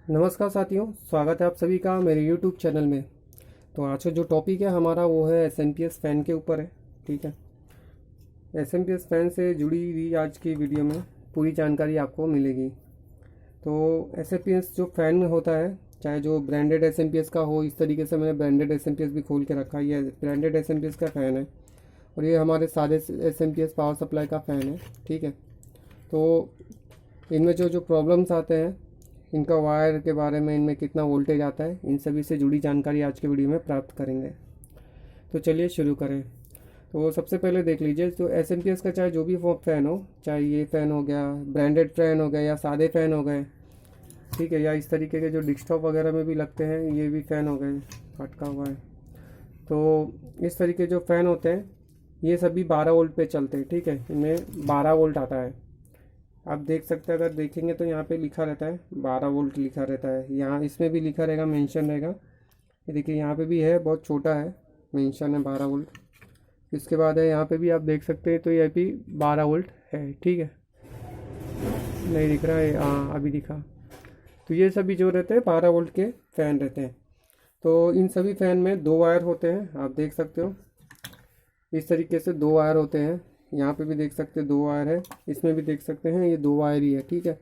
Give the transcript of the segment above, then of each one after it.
नमस्कार साथियों, स्वागत है आप सभी का मेरे YouTube चैनल में। तो आज का जो टॉपिक है हमारा वो है SMPS फ़ैन के ऊपर है। ठीक है, SMPS फ़ैन से जुड़ी हुई आज की वीडियो में पूरी जानकारी आपको मिलेगी। तो SMPS जो फ़ैन होता है, चाहे जो ब्रांडेड SMPS का हो, इस तरीके से मैंने ब्रांडेड SMPS भी खोल के रखा है। ये ब्रांडेड SMPS का फ़ैन है और ये हमारे सादे SMPS पावर सप्लाई का फ़ैन है। ठीक है, तो इनमें जो जो प्रॉब्लम्स आते हैं, इनका वायर के बारे में, इनमें कितना वोल्टेज आता है, इन सभी से जुड़ी जानकारी आज के वीडियो में प्राप्त करेंगे। तो चलिए शुरू करें। तो सबसे पहले देख लीजिए, तो SMPS का चाहे जो भी फ़ैन हो, चाहे ये फ़ैन हो गया, ब्रांडेड फ़ैन हो गया या सादे फ़ैन हो गए, ठीक है, या इस तरीके के जो डेस्कटॉप वगैरह में भी लगते हैं, ये भी फ़ैन हो गए, अटका हुआ है। तो इस तरीके जो फ़ैन होते हैं ये सभी 12 वोल्ट पे चलते हैं। ठीक है, इनमें 12 वोल्ट आता है। आप देख सकते हैं, अगर देखेंगे तो यहाँ पे लिखा रहता है 12 वोल्ट लिखा रहता है। यहाँ इसमें भी लिखा रहेगा, मेंशन रहेगा। ये देखिए यहाँ पे भी है, बहुत छोटा है, मेंशन है 12 वोल्ट। इसके बाद है यहाँ पे भी आप देख सकते हैं, तो ये भी 12 वोल्ट है। ठीक है, नहीं दिख रहा है, हाँ अभी दिखा। तो ये सभी जो रहते हैं 12 वोल्ट के फ़ैन रहते हैं। तो इन सभी फ़ैन में दो वायर होते हैं, आप देख सकते हो इस तरीके से दो वायर होते हैं। यहाँ पे भी देख सकते हैं दो वायर है, इसमें भी देख सकते हैं ये दो वायर ही है। ठीक है,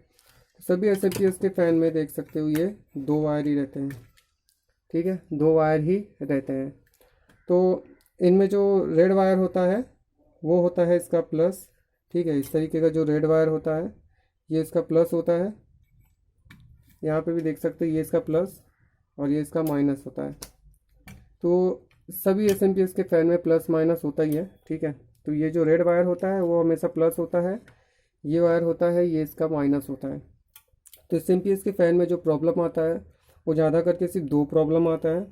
सभी SMPS के फ़ैन में देख सकते हो ये दो वायर ही रहते हैं। ठीक है, दो वायर ही रहते हैं। तो इनमें जो रेड वायर होता है वो होता है इसका प्लस। ठीक है, इस तरीके का जो रेड वायर होता है ये इसका प्लस होता है। यहाँ पे भी देख सकते हो ये इसका प्लस और ये इसका माइनस होता है। तो सभी SMPS के फ़ैन में प्लस माइनस होता ही है। ठीक है, तो ये जो रेड वायर होता है वो हमेशा प्लस होता है, ये वायर होता है ये इसका माइनस होता है। तो SMPS के फ़ैन में जो प्रॉब्लम आता है वो ज़्यादा करके सिर्फ दो प्रॉब्लम आता है।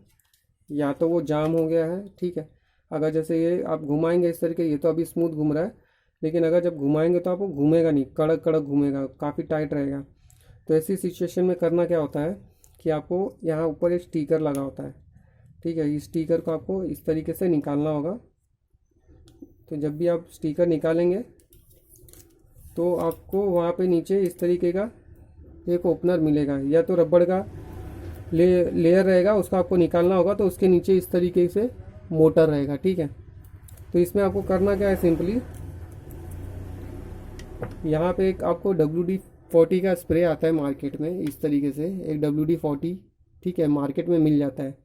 या तो वो जाम हो गया है, ठीक है, अगर जैसे ये आप घुमाएंगे इस तरीके, ये तो अभी स्मूथ घूम रहा है, लेकिन अगर जब घुमाएंगे तो आपको घूमेगा नहीं, कड़क कड़क घूमेगा, काफ़ी टाइट रहेगा। तो ऐसी सिचुएशन में करना क्या होता है कि आपको यहाँ ऊपर एक स्टिकर लगा होता है। ठीक है, इस स्टिकर को आपको इस तरीके से निकालना होगा। तो जब भी आप स्टिकर निकालेंगे तो आपको वहाँ पे नीचे इस तरीके का एक ओपनर मिलेगा, या तो रबड़ का लेयर रहेगा, उसका आपको निकालना होगा। तो उसके नीचे इस तरीके से मोटर रहेगा। ठीक है, तो इसमें आपको करना क्या है, सिंपली यहाँ पे एक आपको WD-40 का स्प्रे आता है मार्केट में, इस तरीके से एक WD-40, ठीक है, मार्केट में मिल जाता है।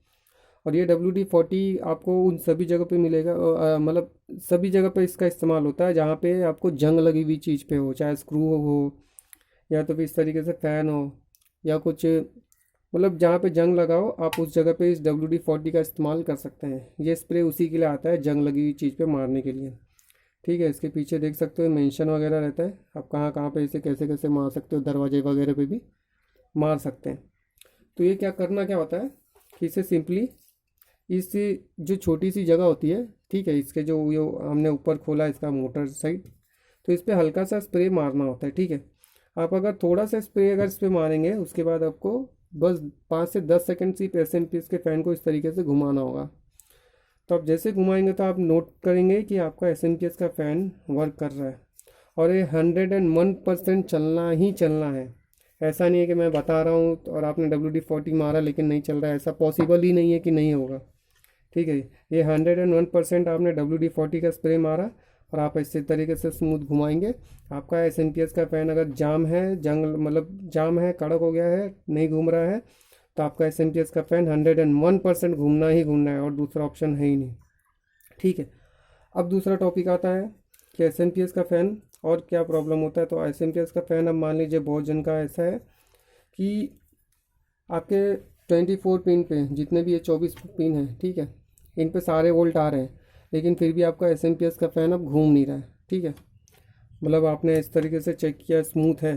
और ये WD-40 आपको उन सभी जगह पे मिलेगा, मतलब सभी जगह पे इसका इस्तेमाल होता है जहाँ पे आपको जंग लगी हुई चीज़ पे हो, चाहे स्क्रू हो या तो फिर इस तरीके से फ़ैन हो या कुछ, मतलब जहाँ पे जंग लगा हो आप उस जगह पे इस WD-40 का इस्तेमाल कर सकते हैं। ये स्प्रे उसी के लिए आता है, जंग लगी हुई चीज़ पे मारने के लिए। ठीक है, इसके पीछे देख सकते हो मेंशन वगैरह रहता है, आप कहाँ कहाँ पे इसे कैसे कैसे मार सकते हो, दरवाजे वगैरह पे भी मार सकते हैं। तो ये क्या करना क्या होता है कि इसे सिंपली इस जो छोटी सी जगह होती है, ठीक है, इसके जो ये हमने ऊपर खोला इसका मोटर साइड, तो इस पर हल्का सा स्प्रे मारना होता है। ठीक है, आप अगर थोड़ा सा स्प्रे अगर इस पर मारेंगे, उसके बाद आपको बस 5 से 10 सेकंड सिर्फ SMPS के फ़ैन को इस तरीके से घुमाना होगा। तो आप जैसे घुमाएंगे तो आप नोट करेंगे कि आपका SMPS का फ़ैन वर्क कर रहा है। और ये 101% चलना ही चलना है। ऐसा नहीं है कि मैं बता रहा हूँ और आपने WD-40 मारा लेकिन नहीं चल रहा है, ऐसा पॉसिबल ही नहीं है कि नहीं होगा। ठीक है, ये 101% आपने WD-40 का स्प्रे मारा और आप इसी तरीके से स्मूथ घुमाएंगे, आपका SMPS का फ़ैन अगर जाम है, जंग मतलब जाम है, कड़क हो गया है, नहीं घूम रहा है, तो आपका SMPS का फ़ैन 101% घूमना ही घूमना है और दूसरा ऑप्शन है ही नहीं। ठीक है, अब दूसरा टॉपिक आता है कि SMPS का फ़ैन और क्या प्रॉब्लम होता है। तो SMPS का फ़ैन अब मान लीजिए बहुत जन का ऐसा है कि आपके 24 पिन पे जितने भी ये 24 पिन है, ठीक है, इन पे सारे वोल्ट आ रहे हैं, लेकिन फिर भी आपका SMPS का फ़ैन अब घूम नहीं रहा है। ठीक है, मतलब आपने इस तरीके से चेक किया स्मूथ है,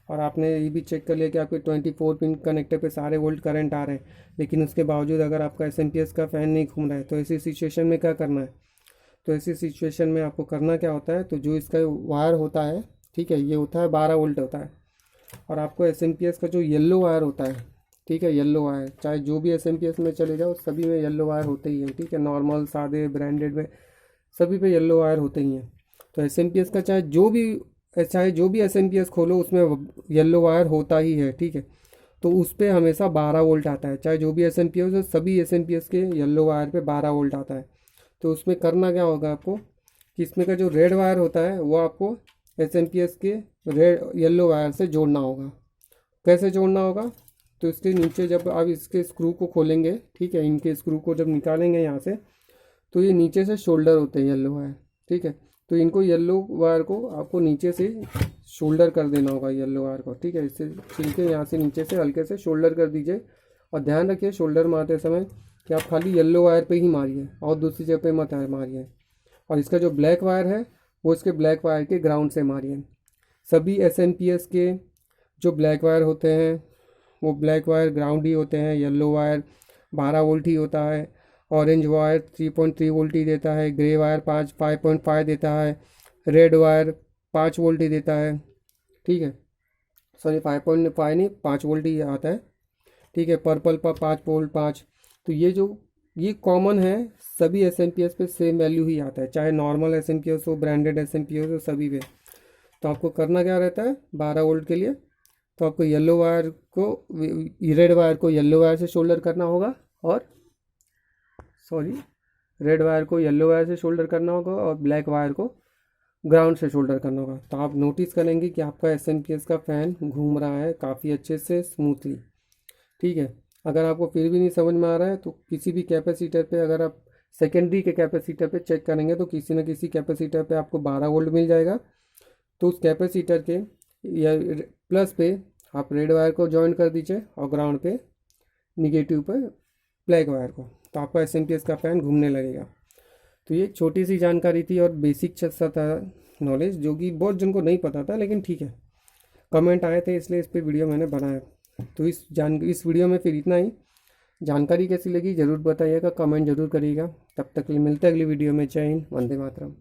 और आपने ये भी चेक कर लिया कि आपके 24 पिन कनेक्टर पे सारे वोल्ट करंट आ रहे हैं, लेकिन उसके बावजूद अगर आपका SMPS का फ़ैन नहीं घूम रहा है, तो ऐसी सिचुएशन में क्या करना है। तो ऐसी सिचुएशन में आपको करना क्या होता है, तो जो इसका वायर होता है, ठीक है, ये होता है 12 वोल्ट होता है, और आपको SMPS का जो येलो वायर होता है, ठीक है, येलो वायर चाहे जो भी SMPS में चले जाओ सभी में येलो वायर होते ही हैं। ठीक है, नॉर्मल सादे ब्रांडेड में सभी पे येलो वायर होते ही हैं। तो SMPS का चाहे जो भी SMPS खोलो उसमें येलो वायर होता ही है। ठीक है, तो उस पर हमेशा 12 वोल्ट आता है, चाहे जो भी SNPS हो, सभी SNPS के येलो वायर पे 12 वोल्ट आता है। तो उसमें करना क्या होगा आपको कि इसमें का जो रेड वायर होता है वो आपको SNPS के रेड येलो वायर से जोड़ना होगा। कैसे जोड़ना होगा, तो इसके नीचे जब आप इसके स्क्रू को खोलेंगे, ठीक है, इनके स्क्रू को जब निकालेंगे यहाँ से, तो ये नीचे से शोल्डर होते हैं येलो वायर, ठीक है। तो इनको येलो वायर को आपको नीचे से शोल्डर कर देना होगा येलो वायर को, ठीक है। इससे छिलके यहाँ से नीचे से हल्के से शोल्डर कर दीजिए। और ध्यान रखिए शोल्डर मारते समय कि आप खाली येलो वायर पे ही मारिए और दूसरी जगह पे मत मारिए। और इसका जो ब्लैक वायर है वो इसके ब्लैक वायर के ग्राउंड से मारिए। सभी SNPS के जो ब्लैक वायर होते हैं वो ब्लैक वायर ग्राउंड ही होते हैं, येलो वायर 12 वोल्ट ही होता है, ऑरेंज वायर 3.3 वोल्ट ही देता है, ग्रे वायर 5.5 देता है, रेड वायर 5 वोल्ट ही देता है, ठीक है। सॉरी 5.5 नहीं, 5 वोल्ट ही आता है, ठीक है। पर्पल पर 5 वोल्ट 5। तो ये कॉमन है, सभी SNPS पे सेम वैल्यू ही आता है, चाहे नॉर्मल SNPS हो, ब्रांडेड SNPS हो, सभी पे। तो आपको करना क्या रहता है 12 वोल्ट के लिए, तो आपको येलो वायर को रेड वायर को येलो वायर से शोल्डर करना होगा, और सॉरी रेड वायर को येलो वायर से शोल्डर करना होगा, और ब्लैक वायर को ग्राउंड से शोल्डर करना होगा। तो आप नोटिस करेंगे कि आपका SNPS का फ़ैन घूम रहा है काफ़ी अच्छे से स्मूथली, ठीक है। अगर आपको फिर भी नहीं समझ में आ रहा है तो किसी भी कैपेसिटर पे, अगर आप सेकेंडरी के कैपेसिटर पे चेक करेंगे तो किसी न किसी कैपेसिटर पे आपको 12 वोल्ट मिल जाएगा। तो उस कैपेसिटर के या प्लस पे आप रेड वायर को जॉइन कर दीजिए और ग्राउंड पे निगेटिव पे ब्लैक वायर को, तो आपका SNPS का फ़ैन घूमने लगेगा। तो ये छोटी सी जानकारी थी और बेसिक सा था नॉलेज, जो कि बहुत जन को नहीं पता था, लेकिन ठीक है, कमेंट आए थे इसलिए इस पर वीडियो मैंने बनाया। तो इस वीडियो में फिर इतना ही। जानकारी कैसी लगी ज़रूर बताइएगा, कमेंट जरूर करिएगा। तब तक के लिए मिलते हैं अगली वीडियो में। जय हिंद, वंदे मातरम।